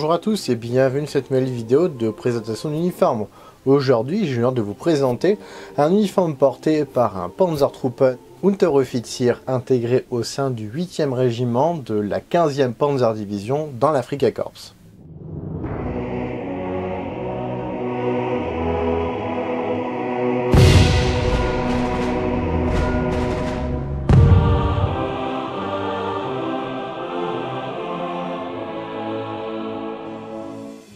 Bonjour à tous et bienvenue dans cette nouvelle vidéo de présentation d'uniforme. Aujourd'hui, j'ai l'honneur de vous présenter un uniforme porté par un Panzertruppe Unteroffizier intégré au sein du 8e régiment de la 15e Panzerdivision dans l'Afrika Korps.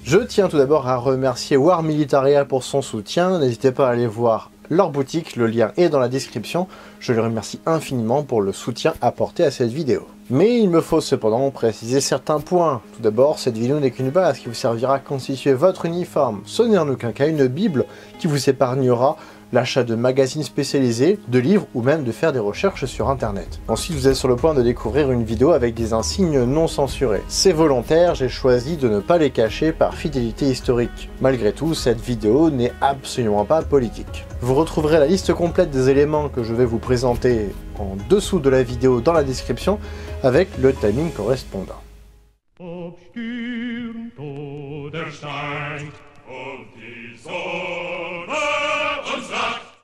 Je tiens tout d'abord à remercier War Militaria pour son soutien, n'hésitez pas à aller voir leur boutique, le lien est dans la description, je les remercie infiniment pour le soutien apporté à cette vidéo. Mais il me faut cependant préciser certains points. Tout d'abord, cette vidéo n'est qu'une base qui vous servira à constituer votre uniforme, ce n'est en aucun cas une bible qui vous épargnera l'achat de magazines spécialisés, de livres ou même de faire des recherches sur internet. Ensuite, vous êtes sur le point de découvrir une vidéo avec des insignes non censurés. C'est volontaire, j'ai choisi de ne pas les cacher par fidélité historique. Malgré tout, cette vidéo n'est absolument pas politique. Vous retrouverez la liste complète des éléments que je vais vous présenter en dessous de la vidéo dans la description avec le timing correspondant.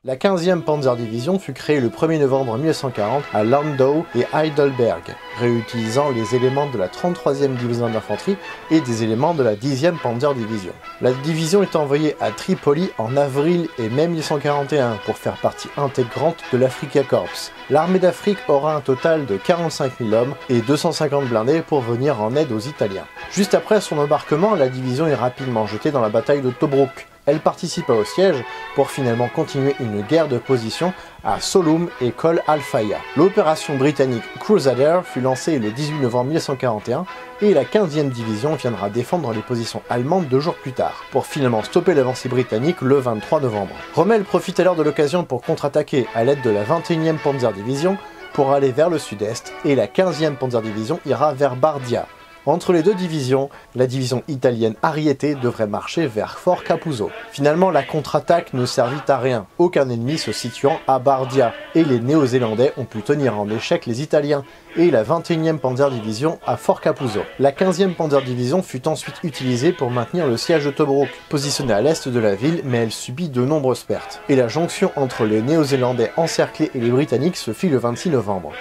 La 15e Panzerdivision fut créée le 1er novembre 1940 à Landau et Heidelberg, réutilisant les éléments de la 33e Division d'infanterie et des éléments de la 10e Panzerdivision. La division est envoyée à Tripoli en avril et mai 1941 pour faire partie intégrante de l'Afrika Korps. L'armée d'Afrique aura un total de 45 000 hommes et 250 blindés pour venir en aide aux Italiens. Juste après son embarquement, la division est rapidement jetée dans la bataille de Tobruk. Elle participa au siège pour finalement continuer une guerre de position à Solum et Kol Al-Faya. L'opération britannique Crusader fut lancée le 18 novembre 1941 et la 15e division viendra défendre les positions allemandes 2 jours plus tard, pour finalement stopper l'avancée britannique le 23 novembre. Rommel profite alors de l'occasion pour contre-attaquer à l'aide de la 21e Panzerdivision pour aller vers le sud-est et la 15e Panzerdivision ira vers Bardia. Entre les deux divisions, la division italienne Ariete devrait marcher vers Fort Capuzzo. Finalement, la contre-attaque ne servit à rien, aucun ennemi se situant à Bardia, et les Néo-Zélandais ont pu tenir en échec les Italiens et la 21e Panzerdivision à Fort Capuzzo. La 15e Panzerdivision fut ensuite utilisée pour maintenir le siège de Tobruk, positionnée à l'est de la ville, mais elle subit de nombreuses pertes. Et la jonction entre les Néo-Zélandais encerclés et les Britanniques se fit le 26 novembre.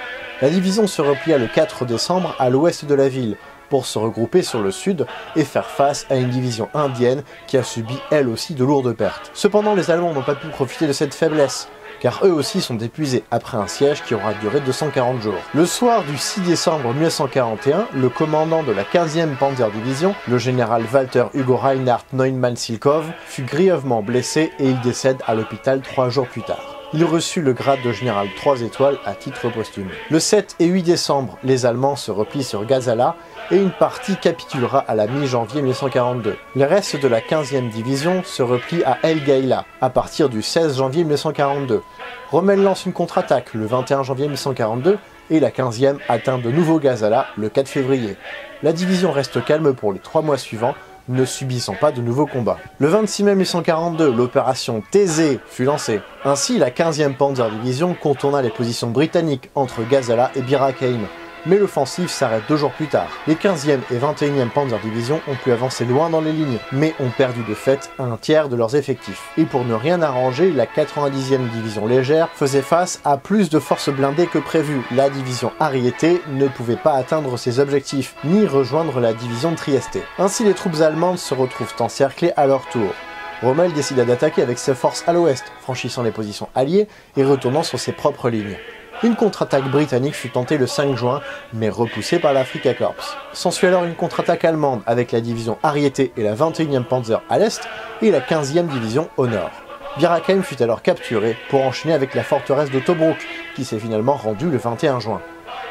La division se replia le 4 décembre à l'ouest de la ville, pour se regrouper sur le sud et faire face à une division indienne qui a subi elle aussi de lourdes pertes. Cependant, les Allemands n'ont pas pu profiter de cette faiblesse, car eux aussi sont épuisés après un siège qui aura duré 240 jours. Le soir du 6 décembre 1941, le commandant de la 15e Panzerdivision, le général Walter Hugo Reinhard Neumann-Silkov, fut grièvement blessé et il décède à l'hôpital 3 jours plus tard. Il reçut le grade de général 3 étoiles à titre posthume. Le 7 et 8 décembre, les Allemands se replient sur Gazala et une partie capitulera à la mi-janvier 1942. Les restes de la 15e division se replient à El Gaïla à partir du 16 janvier 1942. Rommel lance une contre-attaque le 21 janvier 1942 et la 15e atteint de nouveau Gazala le 4 février. La division reste calme pour les 3 mois suivants, ne subissant pas de nouveaux combats. Le 26 mai 1942, l'opération Thésée fut lancée. Ainsi, la 15e Panzerdivision contourna les positions britanniques entre Gazala et Bir Hakeim. Mais l'offensive s'arrête 2 jours plus tard. Les 15e et 21e Panzerdivision ont pu avancer loin dans les lignes, mais ont perdu de fait un tiers de leurs effectifs. Et pour ne rien arranger, la 90e division légère faisait face à plus de forces blindées que prévu. La division Ariete ne pouvait pas atteindre ses objectifs, ni rejoindre la division Trieste. Ainsi, les troupes allemandes se retrouvent encerclées à leur tour. Rommel décida d'attaquer avec ses forces à l'ouest, franchissant les positions alliées et retournant sur ses propres lignes. Une contre-attaque britannique fut tentée le 5 juin, mais repoussée par l'Afrika Korps. S'ensuit alors une contre-attaque allemande avec la division Ariete et la 21e Panzer à l'est et la 15e division au nord. Bir Hakeim fut alors capturé pour enchaîner avec la forteresse de Tobruk, qui s'est finalement rendue le 21 juin.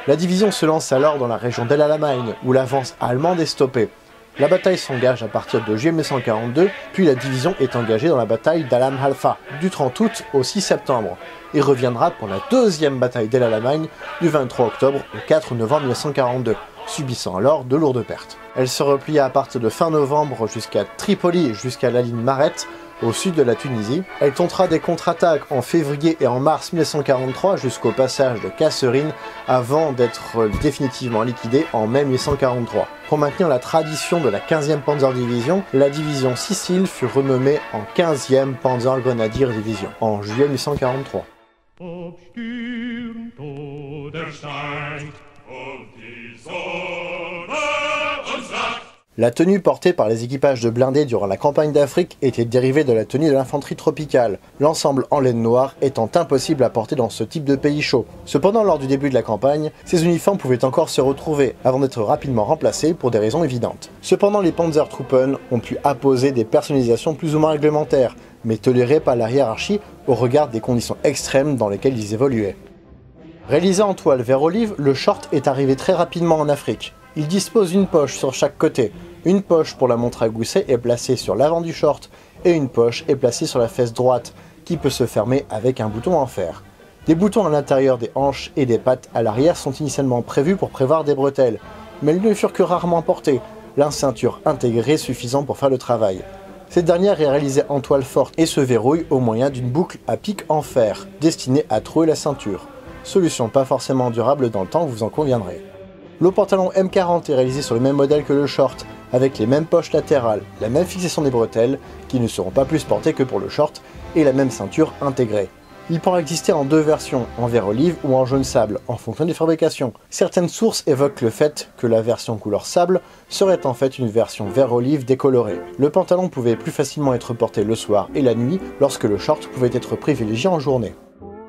La division se lance alors dans la région d'El Alamein, où l'avance allemande est stoppée. La bataille s'engage à partir de juillet 1942, puis la division est engagée dans la bataille d'Alam Halfa, du 30 août au 6 septembre, et reviendra pour la deuxième bataille d'El Alamein du 23 octobre au 4 novembre 1942, subissant alors de lourdes pertes. Elle se replia à partir de fin novembre jusqu'à Tripoli, jusqu'à la ligne Maret, au sud de la Tunisie. Elle tentera des contre-attaques en février et en mars 1943 jusqu'au passage de Kasserine avant d'être définitivement liquidée en mai 1943. Pour maintenir la tradition de la 15e Panzerdivision, la division Sicile fut renommée en 15e Panzergrenadier Division en juillet 1943. La tenue portée par les équipages de blindés durant la campagne d'Afrique était dérivée de la tenue de l'infanterie tropicale, l'ensemble en laine noire étant impossible à porter dans ce type de pays chaud. Cependant, lors du début de la campagne, ces uniformes pouvaient encore se retrouver, avant d'être rapidement remplacés pour des raisons évidentes. Cependant, les Panzertruppen ont pu apposer des personnalisations plus ou moins réglementaires, mais tolérées par la hiérarchie au regard des conditions extrêmes dans lesquelles ils évoluaient. Réalisé en toile vert olive, le short est arrivé très rapidement en Afrique. Il dispose d'une poche sur chaque côté. Une poche pour la montre à gousset est placée sur l'avant du short et une poche est placée sur la fesse droite qui peut se fermer avec un bouton en fer. Des boutons à l'intérieur des hanches et des pattes à l'arrière sont initialement prévus pour prévoir des bretelles, mais ils ne furent que rarement portés, la ceinture intégrée suffisant pour faire le travail. Cette dernière est réalisée en toile forte et se verrouille au moyen d'une boucle à pic en fer destinée à trouer la ceinture. Solution pas forcément durable dans le temps, vous en conviendrez. Le pantalon M40 est réalisé sur le même modèle que le short, avec les mêmes poches latérales, la même fixation des bretelles, qui ne seront pas plus portées que pour le short, et la même ceinture intégrée. Il pourra exister en deux versions, en vert olive ou en jaune sable, en fonction des fabrications. Certaines sources évoquent le fait que la version couleur sable serait en fait une version vert olive décolorée. Le pantalon pouvait plus facilement être porté le soir et la nuit, lorsque le short pouvait être privilégié en journée.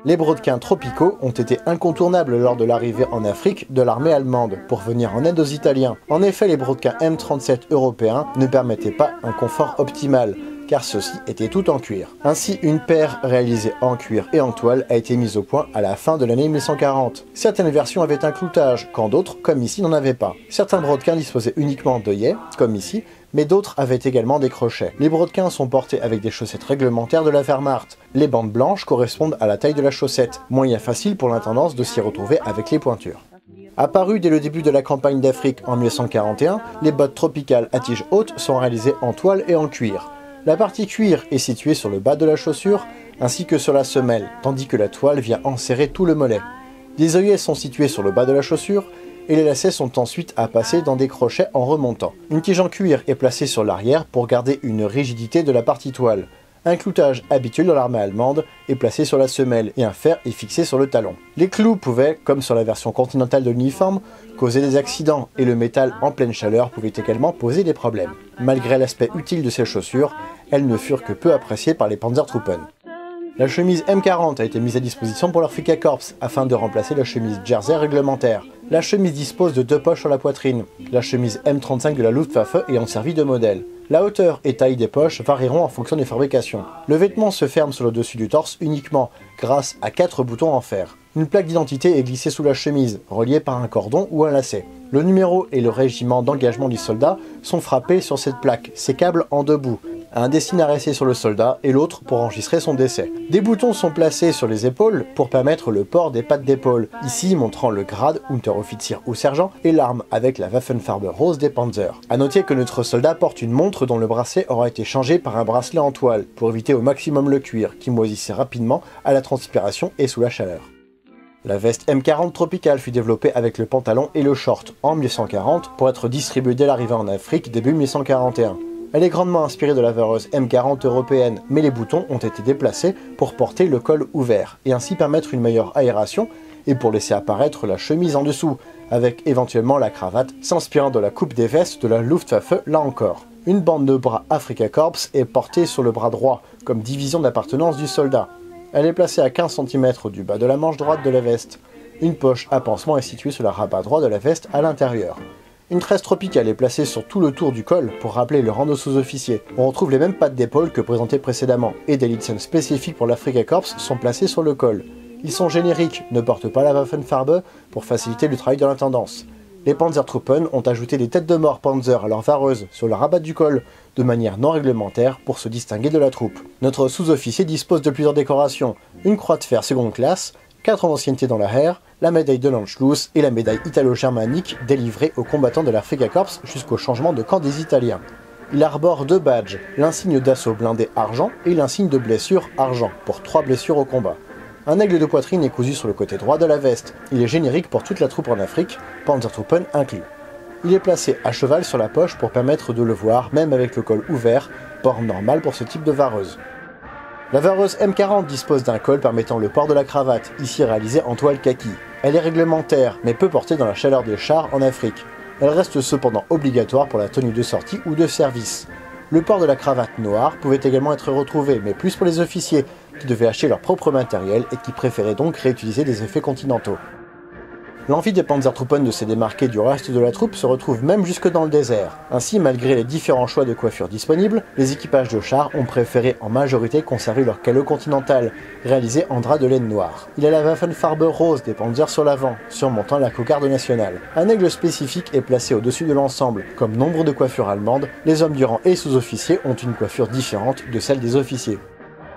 Les brodequins tropicaux ont été incontournables lors de l'arrivée en Afrique de l'armée allemande pour venir en aide aux Italiens. En effet, les brodequins M37 européens ne permettaient pas un confort optimal, car ceux-ci étaient tout en cuir. Ainsi, une paire réalisée en cuir et en toile a été mise au point à la fin de l'année 1940. Certaines versions avaient un cloutage, quand d'autres, comme ici, n'en avaient pas. Certains brodequins disposaient uniquement d'œillets, comme ici, mais d'autres avaient également des crochets. Les brodequins sont portés avec des chaussettes réglementaires de la Wehrmacht. Les bandes blanches correspondent à la taille de la chaussette, moyen facile pour l'intendance de s'y retrouver avec les pointures. Apparues dès le début de la campagne d'Afrique en 1941, les bottes tropicales à tige haute sont réalisées en toile et en cuir. La partie cuir est située sur le bas de la chaussure, ainsi que sur la semelle, tandis que la toile vient enserrer tout le mollet. Des œillets sont situés sur le bas de la chaussure, et les lacets sont ensuite à passer dans des crochets en remontant. Une tige en cuir est placée sur l'arrière pour garder une rigidité de la partie toile. Un cloutage habituel dans l'armée allemande est placé sur la semelle et un fer est fixé sur le talon. Les clous pouvaient, comme sur la version continentale de l'uniforme, causer des accidents et le métal en pleine chaleur pouvait également poser des problèmes. Malgré l'aspect utile de ces chaussures, elles ne furent que peu appréciées par les Panzertruppen. La chemise M40 a été mise à disposition pour l'Afrika Korps afin de remplacer la chemise Jersey réglementaire. La chemise dispose de deux poches sur la poitrine, la chemise M35 de la Luftwaffe ayant servi de modèle. La hauteur et taille des poches varieront en fonction des fabrications. Le vêtement se ferme sur le dessus du torse uniquement grâce à 4 boutons en fer. Une plaque d'identité est glissée sous la chemise, reliée par un cordon ou un lacet. Le numéro et le régiment d'engagement du soldat sont frappés sur cette plaque, sécable en deux bouts. Un destiné à rester sur le soldat et l'autre pour enregistrer son décès. Des boutons sont placés sur les épaules pour permettre le port des pattes d'épaule, ici montrant le grade Unteroffizier ou sergent et l'arme avec la Waffenfarbe rose des Panzers. A noter que notre soldat porte une montre dont le bracelet aura été changé par un bracelet en toile pour éviter au maximum le cuir qui moisissait rapidement à la transpiration et sous la chaleur. La veste M40 tropicale fut développée avec le pantalon et le short en 1940 pour être distribuée dès l'arrivée en Afrique début 1941. Elle est grandement inspirée de la vareuse M40 européenne, mais les boutons ont été déplacés pour porter le col ouvert et ainsi permettre une meilleure aération et pour laisser apparaître la chemise en dessous, avec éventuellement la cravate s'inspirant de la coupe des vestes de la Luftwaffe là encore. Une bande de bras Afrika Korps est portée sur le bras droit, comme division d'appartenance du soldat. Elle est placée à 15 cm du bas de la manche droite de la veste. Une poche à pansement est située sur le rabat droit de la veste à l'intérieur. Une tresse tropicale est placée sur tout le tour du col pour rappeler le rang de sous-officier. On retrouve les mêmes pattes d'épaule que présentées précédemment, et des litzen spécifiques pour l'Afrika Korps sont placés sur le col. Ils sont génériques, ne portent pas la Waffenfarbe pour faciliter le travail de l'intendance. Les Panzertruppen ont ajouté des têtes de mort Panzer à leur vareuse sur le rabat du col, de manière non réglementaire pour se distinguer de la troupe. Notre sous-officier dispose de plusieurs décorations, une croix de fer seconde classe, 4 ans d'ancienneté dans la Heer, la médaille de l'Anschluss et la médaille italo-germanique délivrée aux combattants de l'Afrika Korps jusqu'au changement de camp des Italiens. Il arbore 2 badges, l'insigne d'assaut blindé argent et l'insigne de blessure argent, pour 3 blessures au combat. Un aigle de poitrine est cousu sur le côté droit de la veste. Il est générique pour toute la troupe en Afrique, Panzertruppen inclus. Il est placé à cheval sur la poche pour permettre de le voir, même avec le col ouvert, port normal pour ce type de vareuse. La vareuse M40 dispose d'un col permettant le port de la cravate, ici réalisé en toile kaki. Elle est réglementaire, mais peut porter dans la chaleur des chars en Afrique. Elle reste cependant obligatoire pour la tenue de sortie ou de service. Le port de la cravate noire pouvait également être retrouvé, mais plus pour les officiers, qui devaient acheter leur propre matériel et qui préféraient donc réutiliser des effets continentaux. L'envie des Panzertruppen de se démarquer du reste de la troupe se retrouve même jusque dans le désert. Ainsi, malgré les différents choix de coiffure disponibles, les équipages de chars ont préféré en majorité conserver leur calot continental, réalisé en drap de laine noire. Il a la Waffenfarbe rose des Panzers sur l'avant, surmontant la cocarde nationale. Un aigle spécifique est placé au-dessus de l'ensemble. Comme nombre de coiffures allemandes, les hommes du rang et sous-officiers ont une coiffure différente de celle des officiers.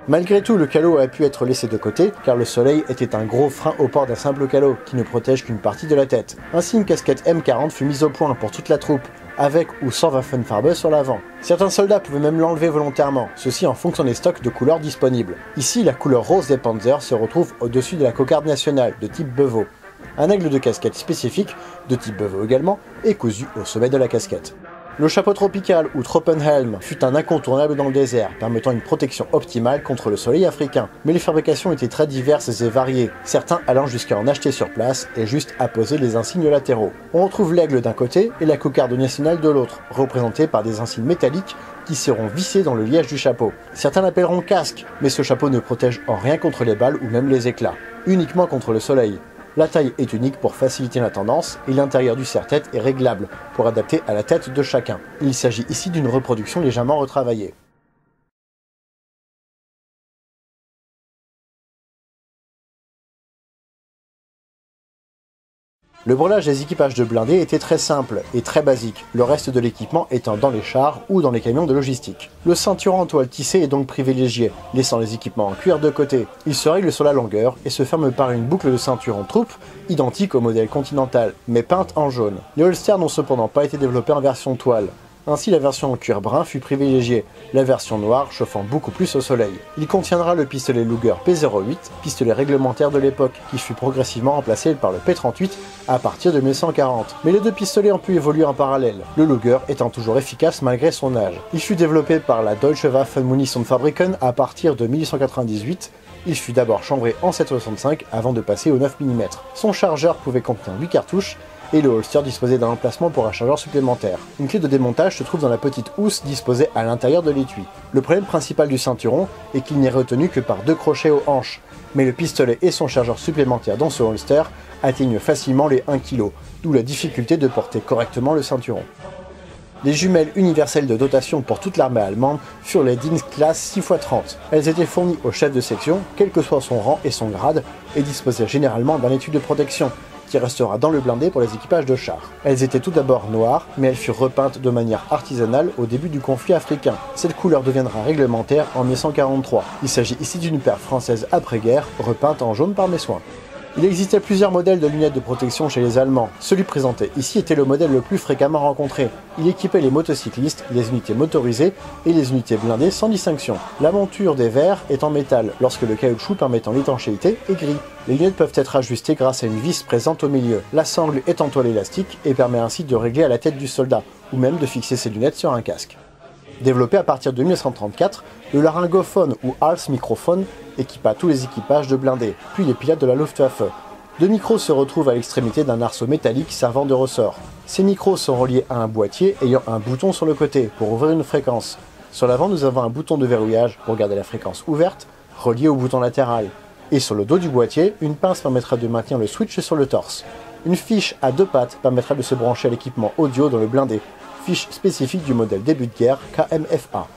Malgré tout, le calot a pu être laissé de côté, car le soleil était un gros frein au port d'un simple calot, qui ne protège qu'une partie de la tête. Ainsi, une casquette M40 fut mise au point pour toute la troupe, avec ou sans Waffenfarbe sur l'avant. Certains soldats pouvaient même l'enlever volontairement, ceci en fonction des stocks de couleurs disponibles. Ici, la couleur rose des Panzers se retrouve au-dessus de la cocarde nationale, de type Beveau. Un aigle de casquette spécifique, de type Beveau également, est cousu au sommet de la casquette. Le chapeau tropical ou Tropenhelm fut un incontournable dans le désert, permettant une protection optimale contre le soleil africain. Mais les fabrications étaient très diverses et variées, certains allant jusqu'à en acheter sur place et juste apposer les insignes latéraux. On retrouve l'aigle d'un côté et la cocarde nationale de l'autre, représentés par des insignes métalliques qui seront vissés dans le liège du chapeau. Certains l'appelleront casque, mais ce chapeau ne protège en rien contre les balles ou même les éclats, uniquement contre le soleil. La taille est unique pour faciliter la tendance et l'intérieur du serre-tête est réglable pour adapter à la tête de chacun. Il s'agit ici d'une reproduction légèrement retravaillée. Le brelage des équipages de blindés était très simple et très basique, le reste de l'équipement étant dans les chars ou dans les camions de logistique. Le ceinturon en toile tissée est donc privilégié, laissant les équipements en cuir de côté. Il se règle sur la longueur et se ferme par une boucle de ceinturon troupe, identique au modèle continental, mais peinte en jaune. Les holsters n'ont cependant pas été développés en version toile. Ainsi, la version en cuir brun fut privilégiée, la version noire chauffant beaucoup plus au soleil. Il contiendra le pistolet Luger P08, pistolet réglementaire de l'époque, qui fut progressivement remplacé par le P38 à partir de 1940. Mais les deux pistolets ont pu évoluer en parallèle, le Luger étant toujours efficace malgré son âge. Il fut développé par la Deutsche Waffenmunitionsfabriken à partir de 1898. Il fut d'abord chambré en 7,65 avant de passer au 9 mm. Son chargeur pouvait contenir 8 cartouches, et le holster disposait d'un emplacement pour un chargeur supplémentaire. Une clé de démontage se trouve dans la petite housse disposée à l'intérieur de l'étui. Le problème principal du ceinturon est qu'il n'est retenu que par 2 crochets aux hanches, mais le pistolet et son chargeur supplémentaire dans ce holster atteignent facilement les 1 kg, d'où la difficulté de porter correctement le ceinturon. Les jumelles universelles de dotation pour toute l'armée allemande furent les Dienstklasse 6x30. Elles étaient fournies au chef de section, quel que soit son rang et son grade, et disposaient généralement d'un étui de protection, qui restera dans le blindé pour les équipages de chars. Elles étaient tout d'abord noires, mais elles furent repeintes de manière artisanale au début du conflit africain. Cette couleur deviendra réglementaire en 1943. Il s'agit ici d'une paire française après-guerre, repeinte en jaune par mes soins. Il existait plusieurs modèles de lunettes de protection chez les Allemands. Celui présenté ici était le modèle le plus fréquemment rencontré. Il équipait les motocyclistes, les unités motorisées et les unités blindées sans distinction. La monture des verres est en métal, lorsque le caoutchouc permettant l'étanchéité est gris. Les lunettes peuvent être ajustées grâce à une vis présente au milieu. La sangle est en toile élastique et permet ainsi de régler à la tête du soldat, ou même de fixer ses lunettes sur un casque. Développé à partir de 1934, le laryngophone ou Hals microphone équipa tous les équipages de blindés, puis les pilotes de la Luftwaffe. 2 micros se retrouvent à l'extrémité d'un arceau métallique servant de ressort. Ces micros sont reliés à un boîtier ayant un bouton sur le côté pour ouvrir une fréquence. Sur l'avant, nous avons un bouton de verrouillage pour garder la fréquence ouverte, relié au bouton latéral. Et sur le dos du boîtier, une pince permettra de maintenir le switch sur le torse. Une fiche à 2 pattes permettra de se brancher à l'équipement audio dans le blindé, fiche spécifique du modèle début de guerre KMFA.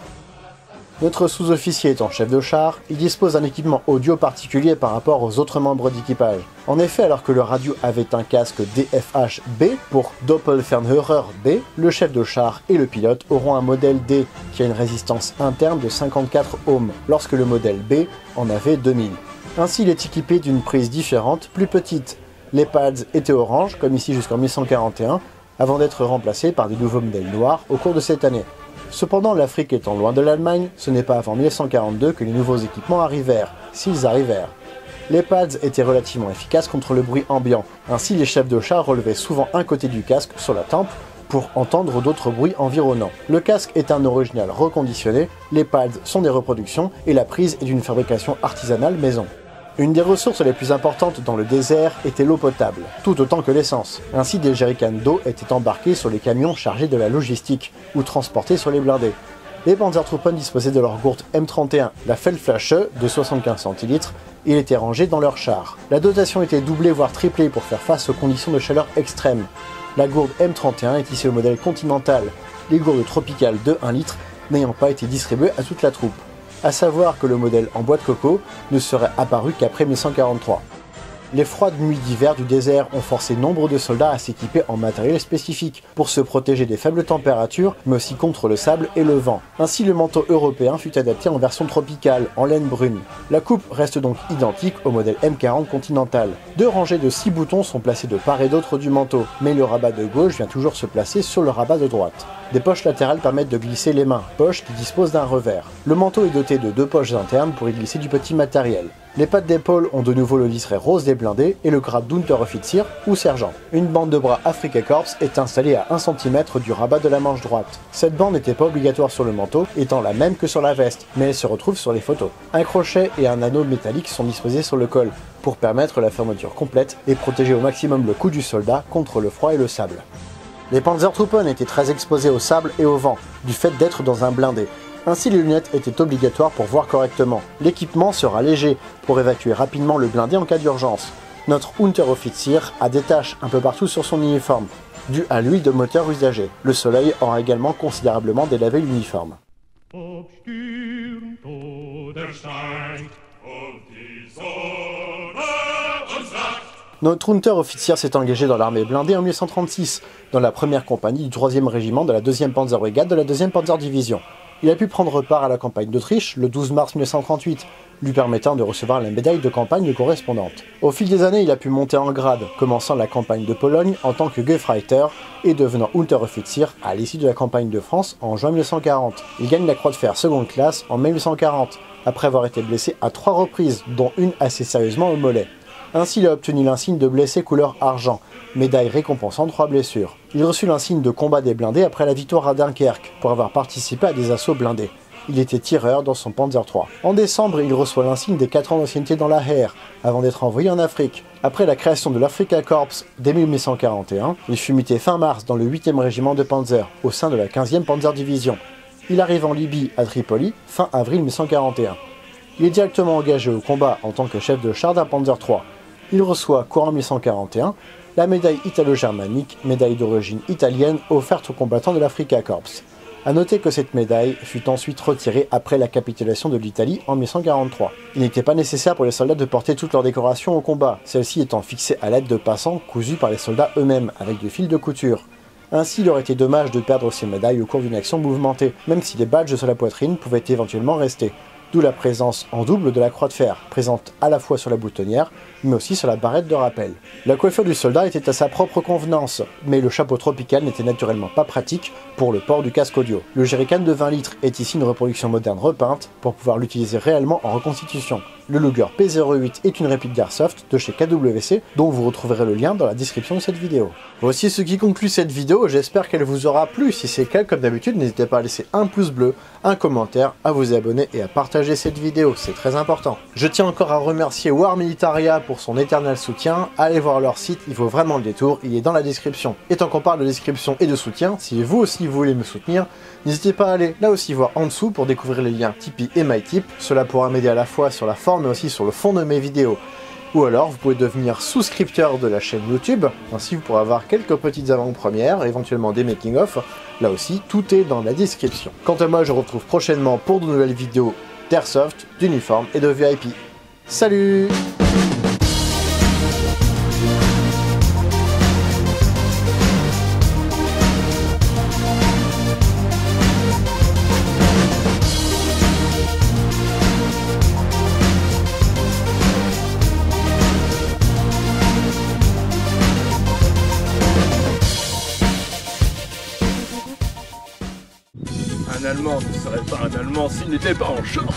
Notre sous-officier étant chef de char, il dispose d'un équipement audio particulier par rapport aux autres membres d'équipage. En effet, alors que le radio avait un casque DFH-B pour Doppelfernhörer B, le chef de char et le pilote auront un modèle D qui a une résistance interne de 54 ohms, lorsque le modèle B en avait 2000. Ainsi, il est équipé d'une prise différente, plus petite. Les pads étaient orange, comme ici jusqu'en 1941, avant d'être remplacés par des nouveaux modèles noirs au cours de cette année. Cependant, l'Afrique étant loin de l'Allemagne, ce n'est pas avant 1942 que les nouveaux équipements arrivèrent, s'ils arrivèrent. Les pads étaient relativement efficaces contre le bruit ambiant, ainsi les chefs de char relevaient souvent un côté du casque sur la tempe pour entendre d'autres bruits environnants. Le casque est un original reconditionné, les pads sont des reproductions et la prise est d'une fabrication artisanale maison. Une des ressources les plus importantes dans le désert était l'eau potable, tout autant que l'essence. Ainsi, des jerrycans d'eau étaient embarqués sur les camions chargés de la logistique ou transportés sur les blindés. Les Panzertruppen disposaient de leur gourde M31, la Feldflasche de 75 centilitres. Il était rangé dans leur char. La dotation était doublée voire triplée pour faire face aux conditions de chaleur extrêmes. La gourde M31 est issue au modèle Continental, les gourdes tropicales de 1 litre n'ayant pas été distribuées à toute la troupe. A savoir que le modèle en bois de coco ne serait apparu qu'après 1943. Les froides nuits d'hiver du désert ont forcé nombre de soldats à s'équiper en matériel spécifique pour se protéger des faibles températures, mais aussi contre le sable et le vent. Ainsi, le manteau européen fut adapté en version tropicale, en laine brune. La coupe reste donc identique au modèle M40 Continental. 2 rangées de 6 boutons sont placées de part et d'autre du manteau, mais le rabat de gauche vient toujours se placer sur le rabat de droite. Des poches latérales permettent de glisser les mains, poches qui disposent d'un revers. Le manteau est doté de 2 poches internes pour y glisser du petit matériel. Les pattes d'épaule ont de nouveau le liseré rose des blindés et le grade d'Unteroffizier ou sergent. Une bande de bras Afrika Korps est installée à 1 cm du rabat de la manche droite. Cette bande n'était pas obligatoire sur le manteau, étant la même que sur la veste, mais elle se retrouve sur les photos. Un crochet et un anneau métallique sont disposés sur le col, pour permettre la fermeture complète et protéger au maximum le cou du soldat contre le froid et le sable. Les Panzertruppen étaient très exposés au sable et au vent, du fait d'être dans un blindé. Ainsi, les lunettes étaient obligatoires pour voir correctement. L'équipement sera léger pour évacuer rapidement le blindé en cas d'urgence. Notre Unteroffizier a des taches un peu partout sur son uniforme, dues à l'huile de moteur usagée. Le soleil aura également considérablement délavé l'uniforme. Notre Unteroffizier s'est engagé dans l'armée blindée en 1936, dans la première compagnie du 3e régiment de la 2e Panzerbrigade de la 2e Panzerdivision. Il a pu prendre part à la campagne d'Autriche le 12 mars 1938, lui permettant de recevoir la médaille de campagne correspondante. Au fil des années, il a pu monter en grade, commençant la campagne de Pologne en tant que Gefreiter et devenant Unteroffizier à l'issue de la campagne de France en juin 1940. Il gagne la croix de fer seconde classe en mai 1940, après avoir été blessé à 3 reprises, dont une assez sérieusement au mollet. Ainsi, il a obtenu l'insigne de blessé couleur argent, médaille récompensant 3 blessures. Il reçut l'insigne de combat des blindés après la victoire à Dunkerque, pour avoir participé à des assauts blindés. Il était tireur dans son Panzer III. En décembre, il reçoit l'insigne des 4 ans d'ancienneté dans la Heer, avant d'être envoyé en Afrique. Après la création de l'Afrika Korps dès 1941, il fut muté fin mars dans le 8e régiment de Panzer, au sein de la 15e Panzerdivision. Il arrive en Libye, à Tripoli, fin avril 1941. Il est directement engagé au combat en tant que chef de char d'un Panzer III. Il reçoit, courant 1941, la médaille italo-germanique, médaille d'origine italienne offerte aux combattants de l'Afrika Korps. A noter que cette médaille fut ensuite retirée après la capitulation de l'Italie en 1943. Il n'était pas nécessaire pour les soldats de porter toutes leurs décorations au combat, celles-ci étant fixées à l'aide de passants cousus par les soldats eux-mêmes avec du fil de couture. Ainsi, il aurait été dommage de perdre ces médailles au cours d'une action mouvementée, même si les badges sur la poitrine pouvaient éventuellement rester. D'où la présence en double de la croix de fer, présente à la fois sur la boutonnière, mais aussi sur la barrette de rappel. La coiffure du soldat était à sa propre convenance, mais le chapeau tropical n'était naturellement pas pratique pour le port du casque audio. Le jerrycan de 20 litres est ici une reproduction moderne repeinte pour pouvoir l'utiliser réellement en reconstitution. Le Luger P08 est une réplique d'Airsoft de chez KWC, dont vous retrouverez le lien dans la description de cette vidéo. Voici ce qui conclut cette vidéo, j'espère qu'elle vous aura plu. Si c'est le cas, comme d'habitude, n'hésitez pas à laisser un pouce bleu, un commentaire, à vous abonner et à partager cette vidéo, c'est très important. Je tiens encore à remercier War Militaria pour son éternel soutien. Allez voir leur site, il vaut vraiment le détour, il est dans la description. Et tant qu'on parle de description et de soutien, si vous aussi vous voulez me soutenir, n'hésitez pas à aller là aussi voir en dessous pour découvrir les liens Tipeee et MyTip. Cela pourra m'aider à la fois sur la forme mais aussi sur le fond de mes vidéos. Ou alors vous pouvez devenir souscripteur de la chaîne YouTube, ainsi vous pourrez avoir quelques petites avant-premières, éventuellement des making-of. Là aussi, tout est dans la description. Quant à moi, je vous retrouve prochainement pour de nouvelles vidéos d'Airsoft, d'uniformes et de VIP. Salut! Un Allemand ne serait pas un Allemand s'il n'était pas en short.